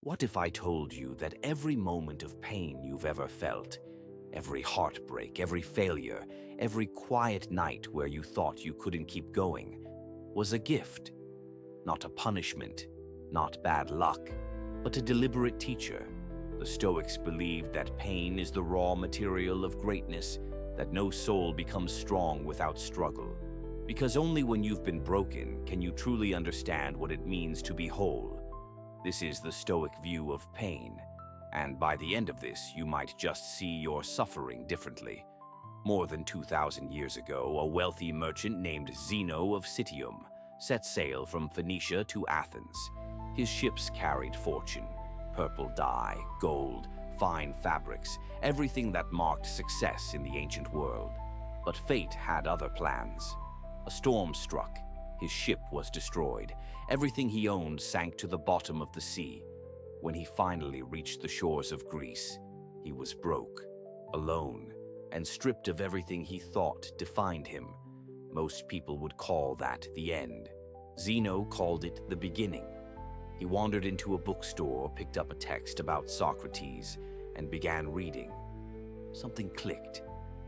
What if I told you that every moment of pain you've ever felt, every heartbreak, every failure, every quiet night where you thought you couldn't keep going, was a gift, not a punishment, not bad luck, but a deliberate teacher? The Stoics believed that pain is the raw material of greatness, that no soul becomes strong without struggle. Because only when you've been broken can you truly understand what it means to be whole. This is the Stoic view of pain, and by the end of this, you might just see your suffering differently. More than 2,000 years ago, a wealthy merchant named Zeno of Citium set sail from Phoenicia to Athens. His ships carried fortune, purple dye, gold, fine fabrics, everything that marked success in the ancient world. But fate had other plans. A storm struck. His ship was destroyed. Everything he owned sank to the bottom of the sea. When he finally reached the shores of Greece, he was broke, alone, and stripped of everything he thought defined him. Most people would call that the end. Zeno called it the beginning. He wandered into a bookstore, picked up a text about Socrates, and began reading. Something clicked.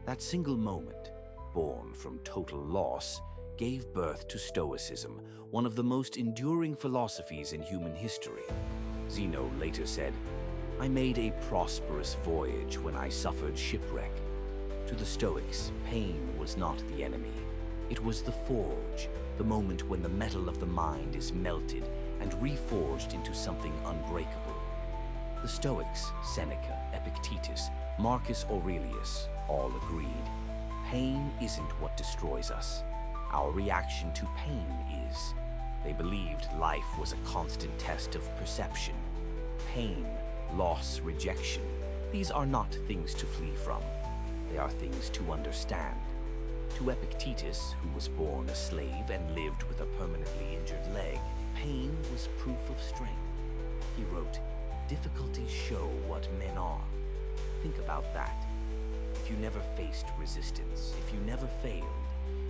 That single moment, born from total loss, gave birth to Stoicism, one of the most enduring philosophies in human history. Zeno later said, "I made a prosperous voyage when I suffered shipwreck." To the Stoics, pain was not the enemy. It was the forge, the moment when the metal of the mind is melted and reforged into something unbreakable. The Stoics, Seneca, Epictetus, Marcus Aurelius, all agreed, pain isn't what destroys us. Our reaction to pain is. They believed life was a constant test of perception. Pain, loss, rejection, these are not things to flee from. They are things to understand. To Epictetus, who was born a slave and lived with a permanently injured leg, pain was proof of strength. He wrote, "Difficulties show what men are." Think about that. If you never faced resistance, if you never failed,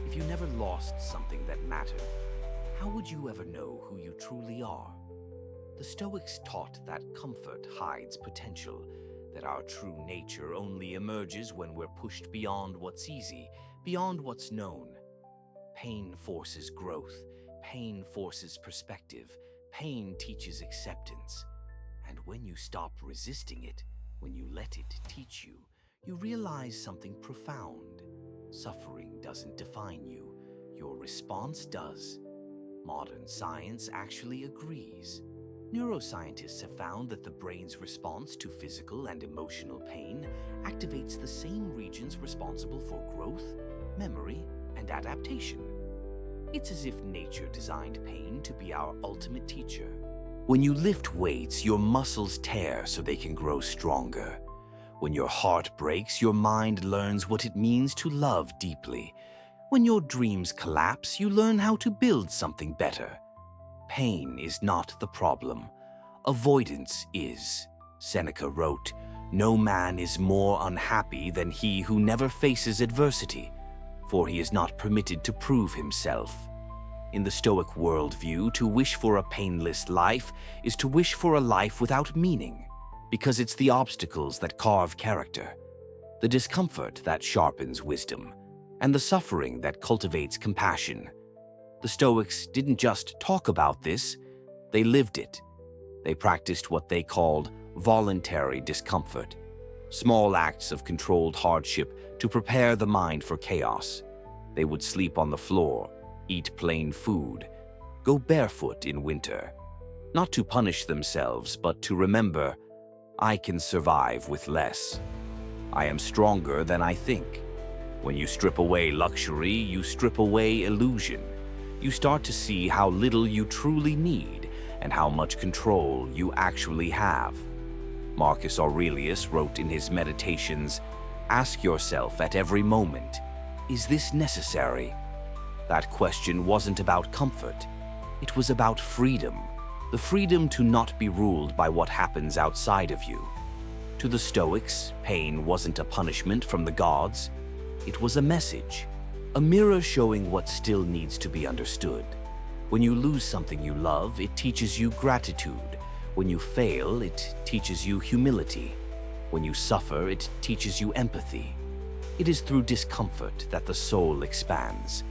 if you never lost something that mattered, how would you ever know who you truly are? The Stoics taught that comfort hides potential, that our true nature only emerges when we're pushed beyond what's easy, beyond what's known. Pain forces growth, pain forces perspective, pain teaches acceptance. And when you stop resisting it, when you let it teach you, you realize something profound. Suffering doesn't define you, your response does. Modern science actually agrees. Neuroscientists have found that the brain's response to physical and emotional pain activates the same regions responsible for growth, memory, and adaptation. It's as if nature designed pain to be our ultimate teacher. When you lift weights, your muscles tear so they can grow stronger. When your heart breaks, your mind learns what it means to love deeply. When your dreams collapse, you learn how to build something better. Pain is not the problem. Avoidance is. Seneca wrote, "No man is more unhappy than he who never faces adversity, for he is not permitted to prove himself." In the Stoic worldview, to wish for a painless life is to wish for a life without meaning, because it's the obstacles that carve character, the discomfort that sharpens wisdom, and the suffering that cultivates compassion. The Stoics didn't just talk about this, they lived it. They practiced what they called voluntary discomfort, small acts of controlled hardship to prepare the mind for chaos. They would sleep on the floor, eat plain food, go barefoot in winter, not to punish themselves, but to remember, I can survive with less. I am stronger than I think. When you strip away luxury, you strip away illusion. You start to see how little you truly need and how much control you actually have. Marcus Aurelius wrote in his Meditations, "Ask yourself at every moment, is this necessary?" That question wasn't about comfort. It was about freedom. The freedom to not be ruled by what happens outside of you. To the Stoics, pain wasn't a punishment from the gods. It was a message, a mirror showing what still needs to be understood. When you lose something you love, it teaches you gratitude. When you fail, it teaches you humility. When you suffer, it teaches you empathy. It is through discomfort that the soul expands.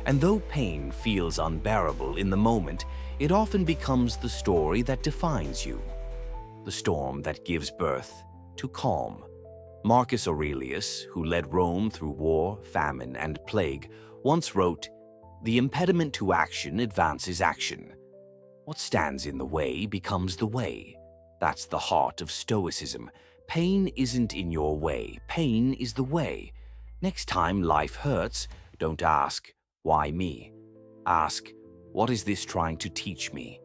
And though pain feels unbearable in the moment, it often becomes the story that defines you. The storm that gives birth to calm. Marcus Aurelius, who led Rome through war, famine, and plague, once wrote, "The impediment to action advances action. What stands in the way becomes the way." That's the heart of Stoicism. Pain isn't in your way. Pain is the way. Next time life hurts, don't ask, "Why me?" Ask, "What is this trying to teach me?"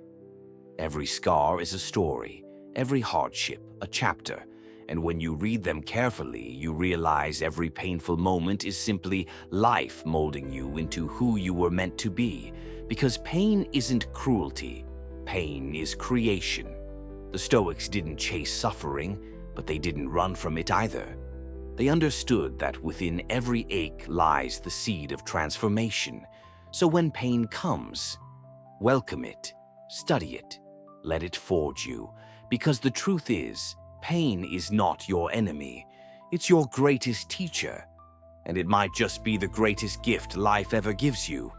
Every scar is a story, every hardship a chapter, and when you read them carefully, you realize every painful moment is simply life molding you into who you were meant to be, because pain isn't cruelty, pain is creation. The Stoics didn't chase suffering, but they didn't run from it either. They understood that within every ache lies the seed of transformation. So when pain comes, welcome it, study it, let it forge you. Because the truth is, pain is not your enemy. It's your greatest teacher. And it might just be the greatest gift life ever gives you.